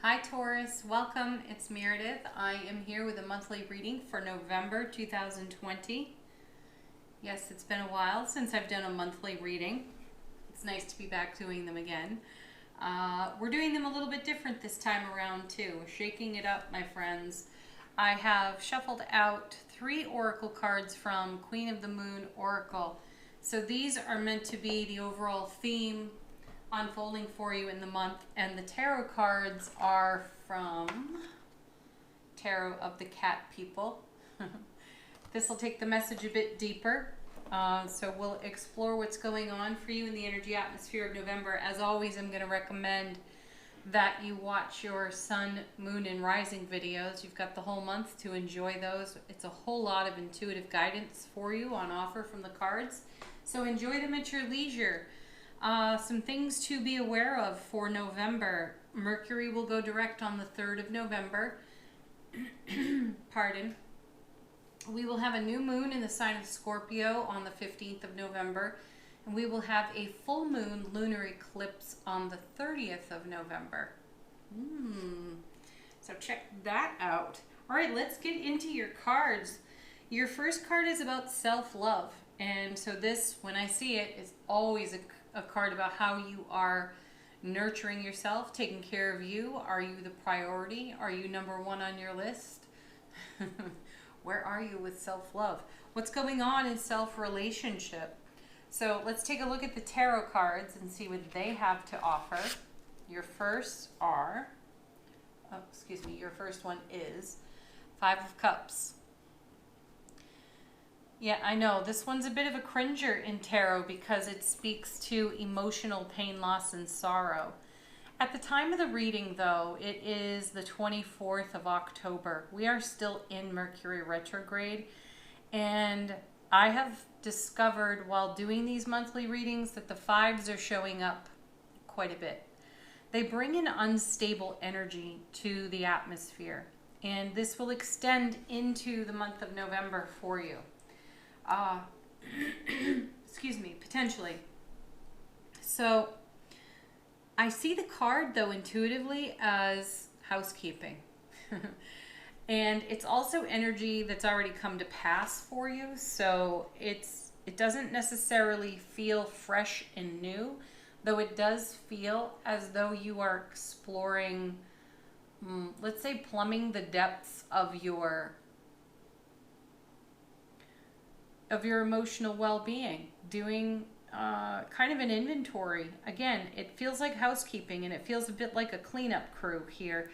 Hi Taurus, welcome. It's Meredith. I am here with a monthly reading for November 2020. Yes, it's been a while since I've done a monthly reading. It's nice to be back doing them again. We're doing them a little bit different this time around too. We're shaking it up, my friends. I have shuffled out 3 oracle cards from Queen of the Moon Oracle. So these are meant to be the overall theme unfolding for you in the month, and the tarot cards are from Tarot of the Cat People. This will take the message a bit deeper, so we'll explore what's going on for you in the energy atmosphere of November. As always, I'm going to recommend that you watch your sun, moon, and rising videos. You've got the whole month to enjoy those. It's a whole lot of intuitive guidance for you on offer from the cards, so enjoy them at your leisure. Some things to be aware of for November. Mercury will go direct on the 3rd of November. Pardon. We will have a new moon in the sign of Scorpio on the 15th of November. And we will have a full moon lunar eclipse on the 30th of November. So check that out. All right, let's get into your cards. Your first card is about self-love. And so this, when I see it, is always a card about how you are nurturing yourself, taking care of you. Are you the priority? Are you number 1 on your list? Where are you with self-love? What's going on in self-relationship? So let's take a look at the tarot cards and see what they have to offer. Your first are, your first one is 5 of Cups. Yeah, I know. This one's a bit of a cringer in tarot because it speaks to emotional pain, loss, and sorrow. At the time of the reading, though, it is the 24th of October. We are still in Mercury retrograde, and I have discovered while doing these monthly readings that the 5s are showing up quite a bit. They bring an unstable energy to the atmosphere, and this will extend into the month of November for you. Potentially. So I see the card though intuitively as housekeeping. And it's also energy that's already come to pass for you. So it doesn't necessarily feel fresh and new, though it does feel as though you are exploring, let's say, plumbing the depths of your emotional well-being, doing kind of an inventory. Again, it feels like housekeeping, and it feels a bit like a cleanup crew here,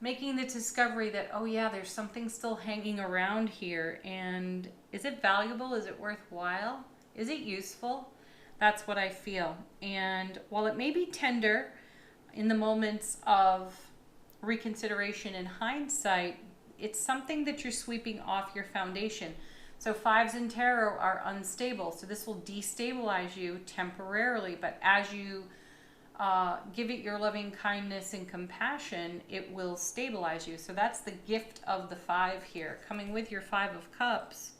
making the discovery that, oh yeah, there's something still hanging around here, and is it valuable? Is it worthwhile? Is it useful? That's what I feel. And while it may be tender in the moments of reconsideration and hindsight, it's something that you're sweeping off your foundation. So 5s in tarot are unstable, so this will destabilize you temporarily, but as you give it your loving kindness and compassion, it will stabilize you. So that's the gift of the 5 here. Coming with your 5 of Cups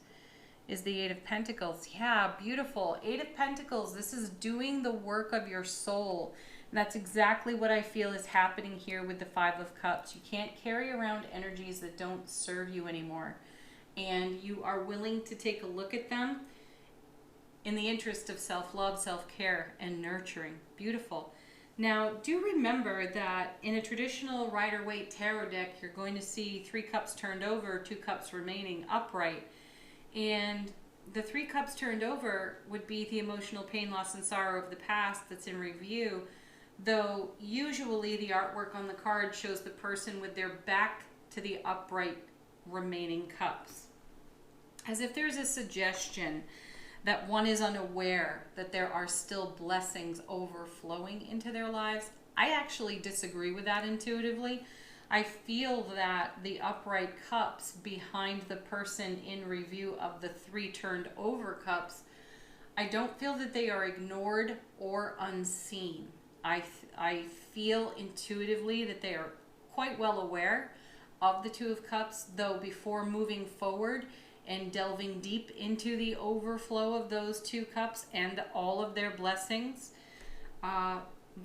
is the 8 of Pentacles. Yeah, beautiful. 8 of Pentacles, this is doing the work of your soul. And that's exactly what I feel is happening here with the 5 of Cups. You can't carry around energies that don't serve you anymore, and you are willing to take a look at them in the interest of self-love, self-care, and nurturing. Beautiful. Now, do remember that in a traditional Rider-Waite tarot deck, you're going to see 3 cups turned over, 2 cups remaining upright. And the 3 cups turned over would be the emotional pain, loss, and sorrow of the past that's in review, though usually the artwork on the card shows the person with their back to the upright remaining cups, as if there's a suggestion that one is unaware that there are still blessings overflowing into their lives. I actually disagree with that intuitively. I feel that the upright cups behind the person in review of the 3 turned over cups, I don't feel that they are ignored or unseen. I feel intuitively that they are quite well aware of the 2 of Cups, though before moving forward and delving deep into the overflow of those 2 cups and all of their blessings,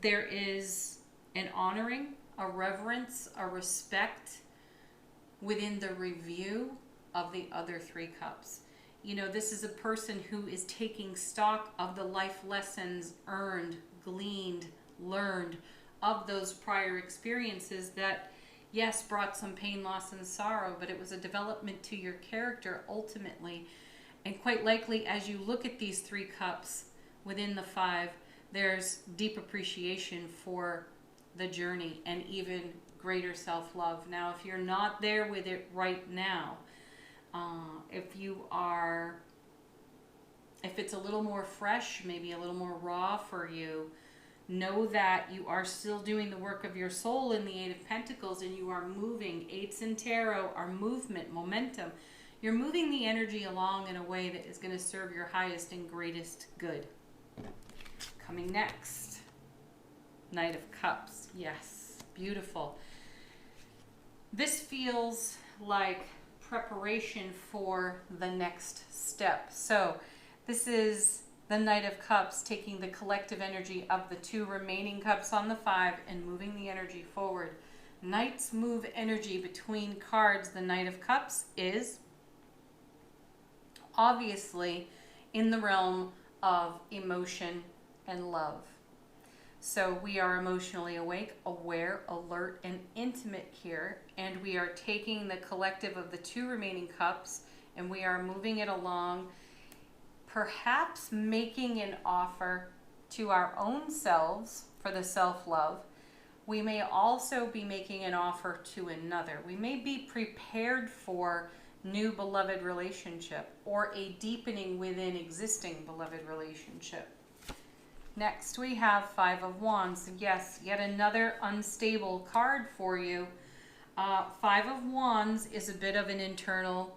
there is an honoring, a reverence, a respect within the review of the other 3 cups. You know, this is a person who is taking stock of the life lessons earned, gleaned, learned of those prior experiences that, yes, brought some pain, loss, and sorrow, but it was a development to your character ultimately. And quite likely, as you look at these 3 cups within the 5, there's deep appreciation for the journey and even greater self-love. Now, if you're not there with it right now, if it's a little more fresh, maybe a little more raw for you, know that you are still doing the work of your soul in the 8 of Pentacles, and you are moving. 8s in tarot are movement, momentum. You're moving the energy along in a way that is going to serve your highest and greatest good. Coming next, Knight of Cups. Yes, beautiful. This feels like preparation for the next step. So this is the Knight of Cups taking the collective energy of the 2 remaining cups on the 5 and moving the energy forward. Knights move energy between cards. The Knight of Cups is obviously in the realm of emotion and love. So we are emotionally awake, aware, alert, and intimate here. And we are taking the collective of the 2 remaining cups and we are moving it along, perhaps making an offer to our own selves for the self-love. We may also be making an offer to another. We may be prepared for new beloved relationship or a deepening within existing beloved relationship. Next, we have 5 of Wands. Yes, yet another unstable card for you. 5 of Wands is a bit of an internal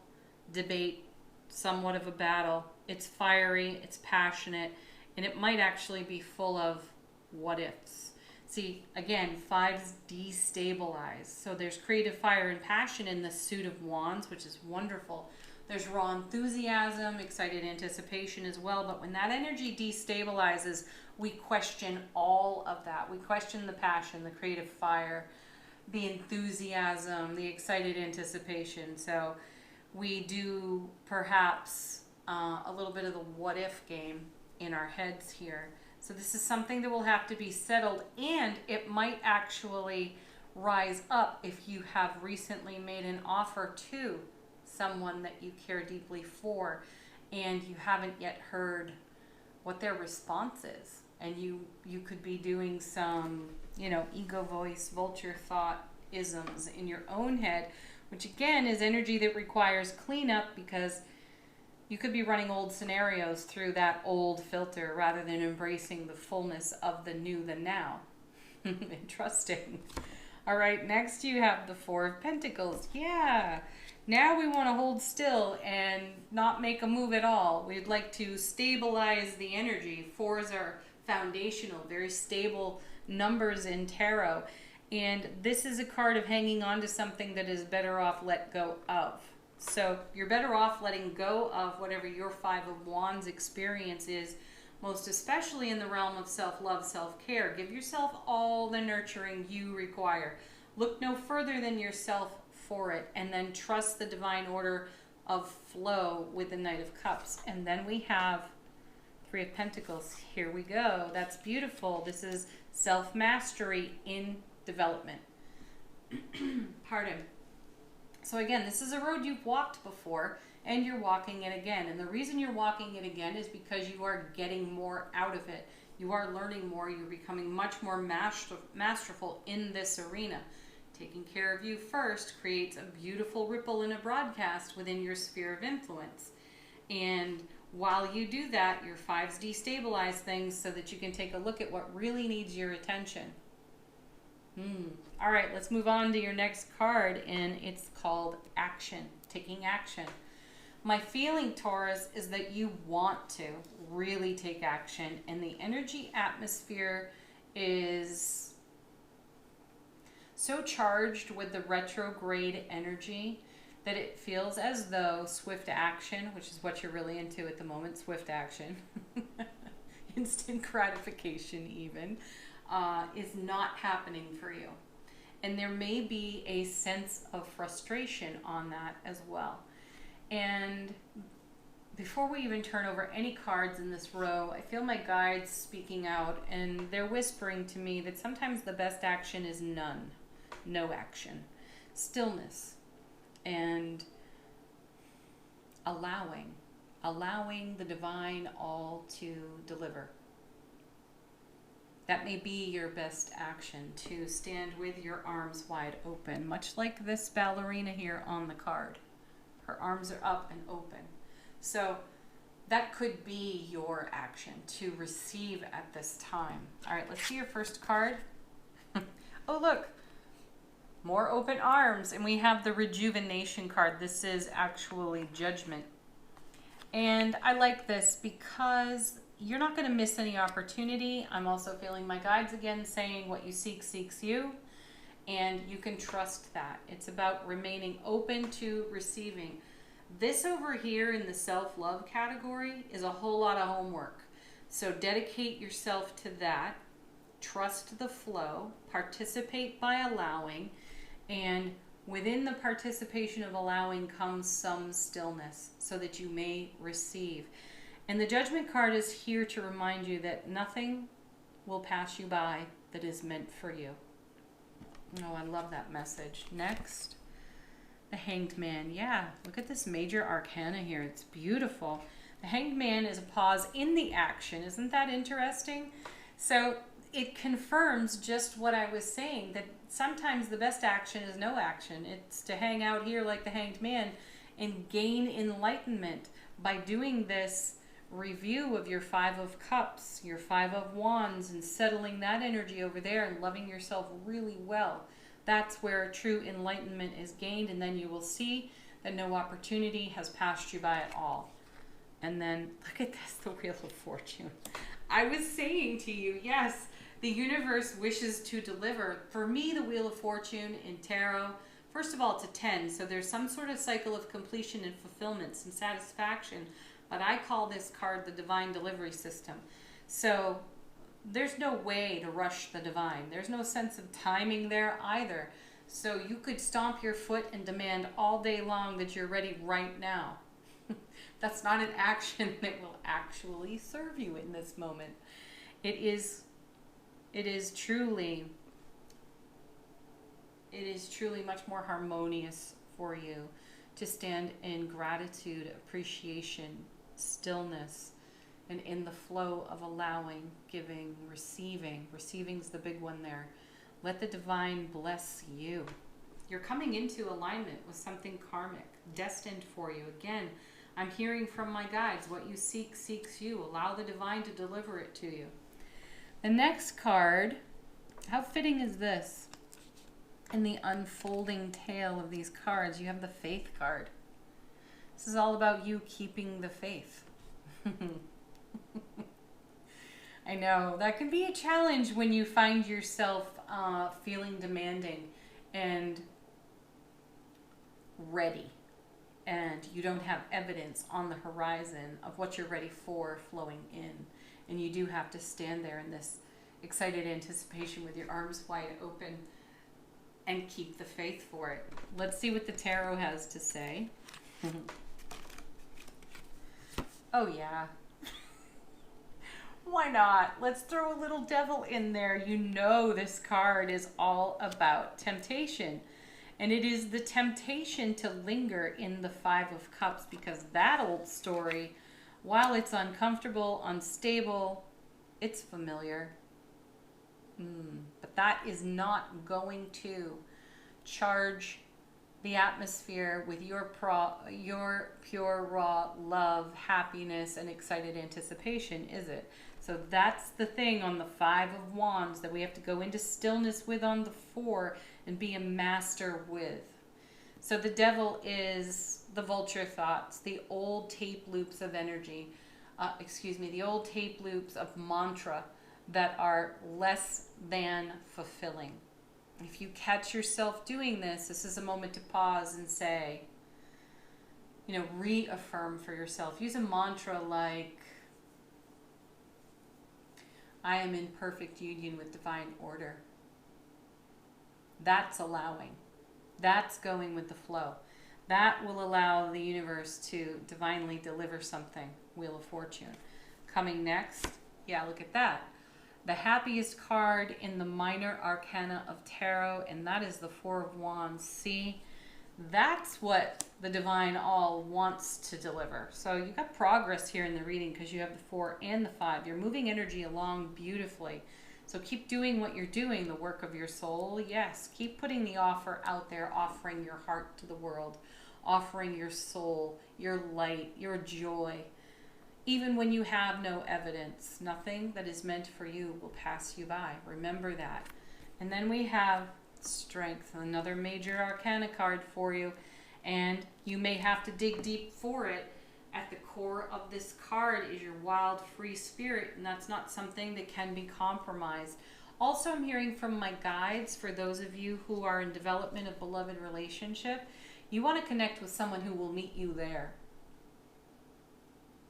debate, somewhat of a battle. It's fiery, it's passionate, and it might actually be full of what ifs. See, again, 5s destabilize. So there's creative fire and passion in the suit of Wands, which is wonderful. There's raw enthusiasm, excited anticipation as well. But when that energy destabilizes, we question all of that. We question the passion, the creative fire, the enthusiasm, the excited anticipation. So we do perhaps a little bit of the what if game in our heads here. So this is something that will have to be settled, and it might actually rise up if you have recently made an offer to someone that you care deeply for and you haven't yet heard what their response is. And you could be doing some, ego voice, vulture thought isms in your own head, which again is energy that requires cleanup, because you could be running old scenarios through that old filter rather than embracing the fullness of the new, the now. Interesting. All right, next you have the 4 of Pentacles. Yeah. Now we want to hold still and not make a move at all. We'd like to stabilize the energy. 4s are foundational, very stable numbers in tarot. And this is a card of hanging on to something that is better off let go of. So you're better off letting go of whatever your 5 of Wands experience is, most especially in the realm of self-love, self-care. Give yourself all the nurturing you require. Look no further than yourself for it, and then trust the divine order of flow with the Knight of Cups. And then we have 3 of Pentacles. Here we go. That's beautiful. This is self-mastery in development. Pardon. So again, this is a road you've walked before, and you're walking it again. And the reason you're walking it again is because you are getting more out of it. You are learning more. You're becoming much more masterful in this arena. Taking care of you first creates a beautiful ripple in a broadcast within your sphere of influence. And while you do that, your 5s destabilize things so that you can take a look at what really needs your attention. All right, let's move on to your next card, and it's called Action, taking action. My feeling, Taurus, is that you want to really take action, and the energy atmosphere is so charged with the retrograde energy that it feels as though swift action, which is what you're really into at the moment, swift action, instant gratification even, is not happening for you. And there may be a sense of frustration on that as well. And before we even turn over any cards in this row, I feel my guides speaking out, and they're whispering to me that sometimes the best action is none, no action, stillness, and allowing the divine all to deliver. That may be your best action, to stand with your arms wide open, much like this ballerina here on the card. Her arms are up and open. So that could be your action, to receive at this time. All right, let's see your first card. Oh, look, more open arms, and we have the rejuvenation card. This is actually judgment. And I like this because you're not going to miss any opportunity. I'm also feeling my guides again saying what you seek seeks you, and you can trust that. It's about remaining open to receiving. This over here in the self-love category is a whole lot of homework. So dedicate yourself to that. Trust the flow. Participate by allowing. And within the participation of allowing comes some stillness so that you may receive. And the Judgment card is here to remind you that nothing will pass you by that is meant for you. Oh, I love that message. Next, the Hanged Man. Yeah, look at this major arcana here. It's beautiful. The Hanged Man is a pause in the action. Isn't that interesting? So it confirms just what I was saying, that sometimes the best action is no action. It's to hang out here like the Hanged Man and gain enlightenment by doing this review of your Five of Cups, your Five of Wands, and settling that energy over there and loving yourself really well. That's where true enlightenment is gained, and then you will see that no opportunity has passed you by at all. And then look at this, the Wheel of Fortune. I was saying to you, yes, the universe wishes to deliver. For me, the Wheel of Fortune in tarot, first of all, it's a 10, so there's some sort of cycle of completion and fulfillment, some satisfaction. But I call this card the Divine Delivery System. So there's no way to rush the divine. There's no sense of timing there either. So you could stomp your foot and demand all day long that you're ready right now. That's not an action that will actually serve you in this moment. It is truly much more harmonious for you to stand in gratitude, appreciation, stillness, and in the flow of allowing, giving, receiving. Receiving's the big one there. Let the divine bless you. You're coming into alignment with something karmic, destined for you. Again, I'm hearing from my guides, what you seek seeks you. Allow the divine to deliver it to you. The next card, how fitting is this? In the unfolding tale of these cards, you have the Faith card. This is all about you keeping the faith. I know, that can be a challenge when you find yourself feeling demanding and ready, and you don't have evidence on the horizon of what you're ready for flowing in. And you do have to stand there in this excited anticipation with your arms wide open and keep the faith for it. Let's see what the tarot has to say. Oh yeah. Why not? Let's throw a little devil in there. You know this card is all about temptation. And it is the temptation to linger in the Five of Cups, because that old story, while it's uncomfortable, unstable, it's familiar. But that is not going to charge the atmosphere with your pure, raw love, happiness, and excited anticipation, is it? So that's the thing on the Five of Wands that we have to go into stillness with on the Four and be a master with. So the devil is the vulture thoughts, the old tape loops of energy, the old tape loops of mantra that are less than fulfilling. If you catch yourself doing this, this is a moment to pause and say, reaffirm for yourself. Use a mantra like, I am in perfect union with divine order. That's allowing. That's going with the flow. That will allow the universe to divinely deliver something. Wheel of Fortune. Coming next, yeah, look at that. The happiest card in the minor arcana of tarot, and that is the Four of Wands. See, that's what the divine all wants to deliver. So you got progress here in the reading because you have the 4 and the 5. You're moving energy along beautifully. So keep doing what you're doing, the work of your soul. Yes, keep putting the offer out there, offering your heart to the world, offering your soul, your light, your joy. Even when you have no evidence, nothing that is meant for you will pass you by. Remember that. And then we have Strength, another major arcana card for you. And you may have to dig deep for it. At the core of this card is your wild, free spirit, and that's not something that can be compromised. Also, I'm hearing from my guides, for those of you who are in development of beloved relationship, you want to connect with someone who will meet you there.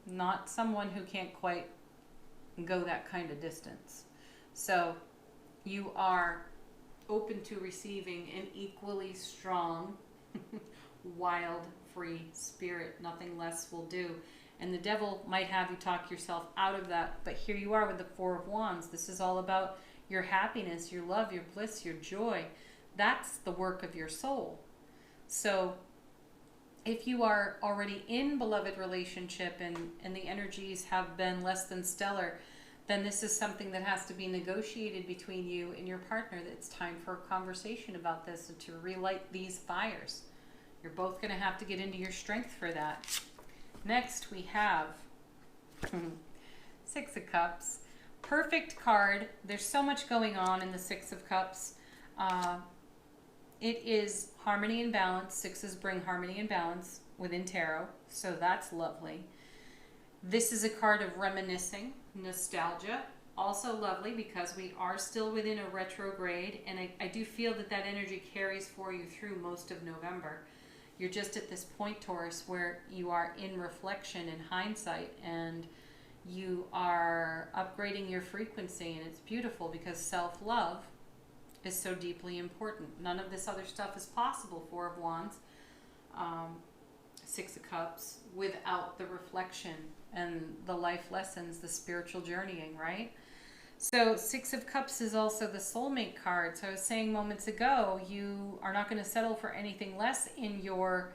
Not someone who can't quite go that kind of distance. So you are open to receiving an equally strong, wild, free spirit. Nothing less will do. And the devil might have you talk yourself out of that, but here you are with the Four of Wands. This is all about your happiness, your love, your bliss, your joy. That's the work of your soul. So if you are already in beloved relationship and the energies have been less than stellar, then this is something that has to be negotiated between you and your partner. It's time for a conversation about this and to relight these fires. You're both going to have to get into your strength for that. Next, we have Six of Cups. Perfect card. There's so much going on in the Six of Cups. It is harmony and balance. Sixes bring harmony and balance within tarot, so that's lovely. This is a card of reminiscing, nostalgia. Also lovely because we are still within a retrograde, and I do feel that that energy carries for you through most of November. You're just at this point, Taurus, where you are in reflection and hindsight, and you are upgrading your frequency, and it's beautiful because self-love is so deeply important. None of this other stuff is possible, Four of Wands, Six of Cups, without the reflection and the life lessons, the spiritual journeying, right? So Six of Cups is also the soulmate card. So I was saying moments ago, you are not going to settle for anything less in your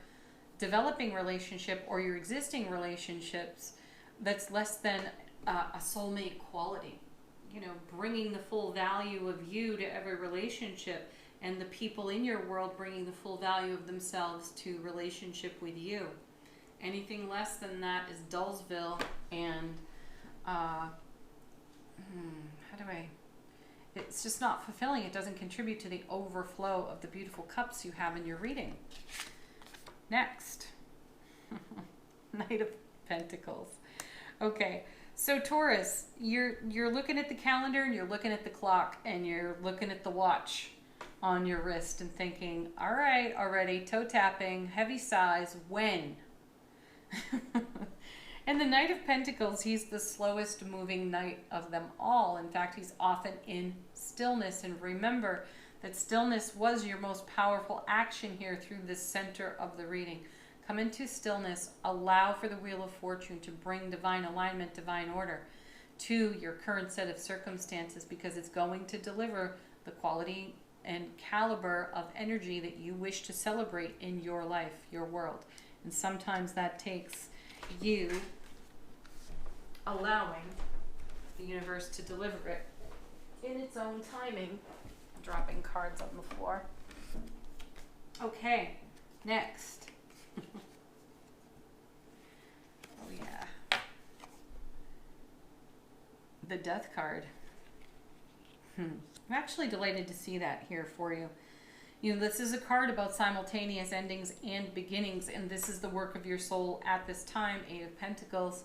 developing relationship or your existing relationships that's less than a soulmate quality. You know, bringing the full value of you to every relationship, and the people in your world bringing the full value of themselves to relationship with you. Anything less than that is Dullsville, and it's just not fulfilling. It doesn't contribute to the overflow of the beautiful cups you have in your reading. Next, Knight of Pentacles. Okay. So Taurus, you're looking at the calendar and you're looking at the clock and you're looking at the watch on your wrist and thinking, all right, already, toe tapping, heavy sighs, when? And the Knight of Pentacles, he's the slowest moving knight of them all. In fact, he's often in stillness. And remember that stillness was your most powerful action here through the center of the reading. Come into stillness, allow for the Wheel of Fortune to bring divine alignment, divine order to your current set of circumstances, because it's going to deliver the quality and caliber of energy that you wish to celebrate in your life, your world. And sometimes that takes you allowing the universe to deliver it in its own timing. Dropping cards on the floor. Okay, next. Oh yeah. The Death card. I'm actually delighted to see that here for you. You know, this is a card about simultaneous endings and beginnings, and this is the work of your soul at this time, Eight of Pentacles.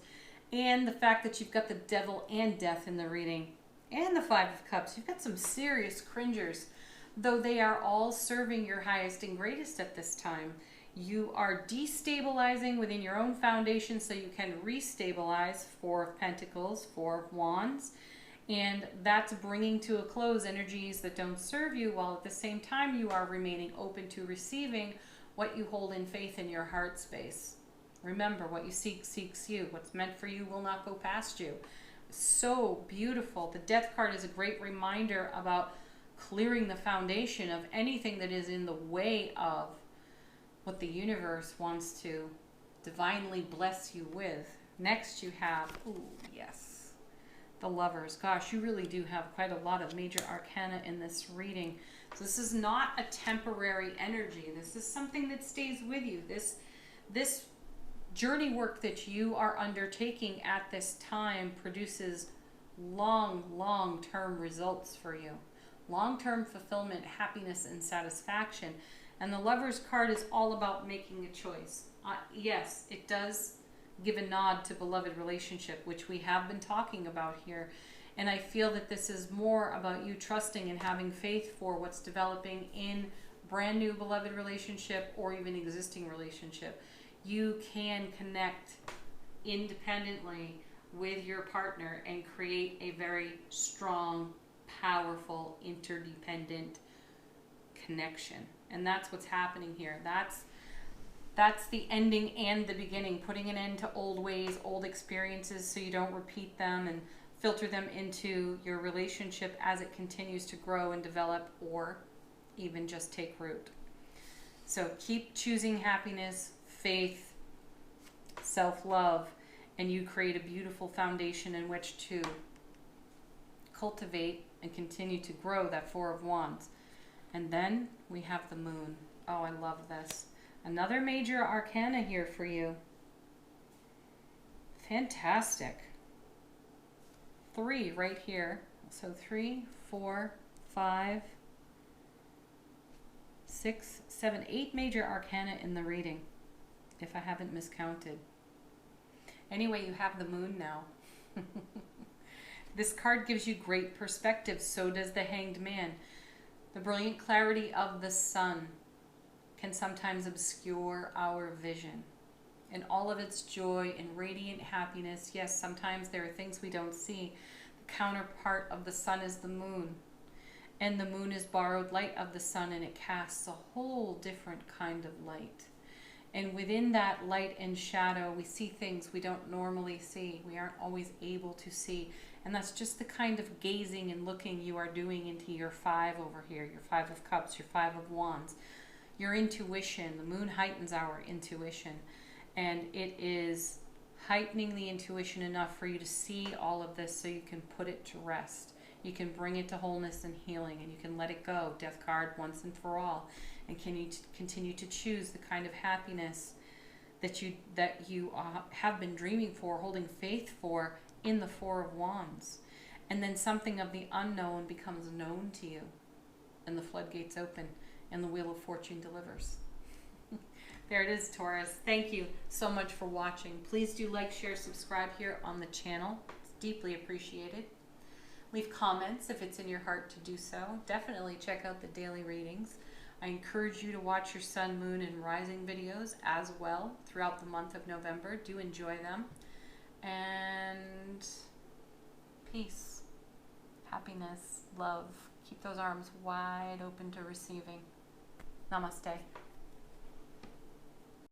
And the fact that you've got the Devil and Death in the reading, and the Five of Cups. You've got some serious cringers, though they are all serving your highest and greatest at this time. You are destabilizing within your own foundation so you can restabilize. Four of Pentacles, Four of Wands. And that's bringing to a close energies that don't serve you, while at the same time you are remaining open to receiving what you hold in faith in your heart space. Remember, what you seek seeks you. What's meant for you will not go past you. So beautiful. The Death card is a great reminder about clearing the foundation of anything that is in the way of what the universe wants to divinely bless you with. Next you have, ooh, yes, the Lovers. Gosh, you really do have quite a lot of major arcana in this reading. So this is not a temporary energy. This is something that stays with you. This journey work that you are undertaking at this time produces long-term results for you. Long-term fulfillment, happiness, and satisfaction. And the Lovers card is all about making a choice. Yes, it does give a nod to beloved relationship, which we have been talking about here. And I feel that this is more about you trusting and having faith for what's developing in brand new beloved relationship or even existing relationship. You can connect independently with your partner and create a very strong, powerful, interdependent connection. And that's what's happening here. That's the ending and the beginning, putting an end to old ways, old experiences, so you don't repeat them and filter them into your relationship as it continues to grow and develop, or even just take root. So keep choosing happiness, faith, self-love, and you create a beautiful foundation in which to cultivate and continue to grow that Four of Wands. And then we have the Moon. Oh, I love this. Another major arcana here for you. Fantastic. 3 right here. So 3, 4, 5, 6, 7, 8 major arcana in the reading, if I haven't miscounted. Anyway, you have the Moon now. This card gives you great perspective. So does the Hanged Man. The brilliant clarity of the sun can sometimes obscure our vision. And all of its joy and radiant happiness, yes, sometimes there are things we don't see. The counterpart of the sun is the moon. And the moon is borrowed light of the sun, and it casts a whole different kind of light. And within that light and shadow, we see things we don't normally see. We aren't always able to see. And that's just the kind of gazing and looking you are doing into your 5 over here, your 5 of Cups, your 5 of Wands. Your intuition. The moon heightens our intuition. And it is heightening the intuition enough for you to see all of this so you can put it to rest. You can bring it to wholeness and healing, and you can let it go. Death card once and for all. And can you continue to choose the kind of happiness that you have been dreaming for, holding faith for in the Four of Wands. And then something of the unknown becomes known to you, and the floodgates open, and the Wheel of Fortune delivers. There it is, Taurus. Thank you so much for watching. Please do like, share, subscribe here on the channel. It's deeply appreciated. Leave comments if it's in your heart to do so. Definitely check out the daily readings. I encourage you to watch your sun, moon, and rising videos as well throughout the month of November. Do enjoy them. And peace, happiness, love. Keep those arms wide open to receiving. Namaste.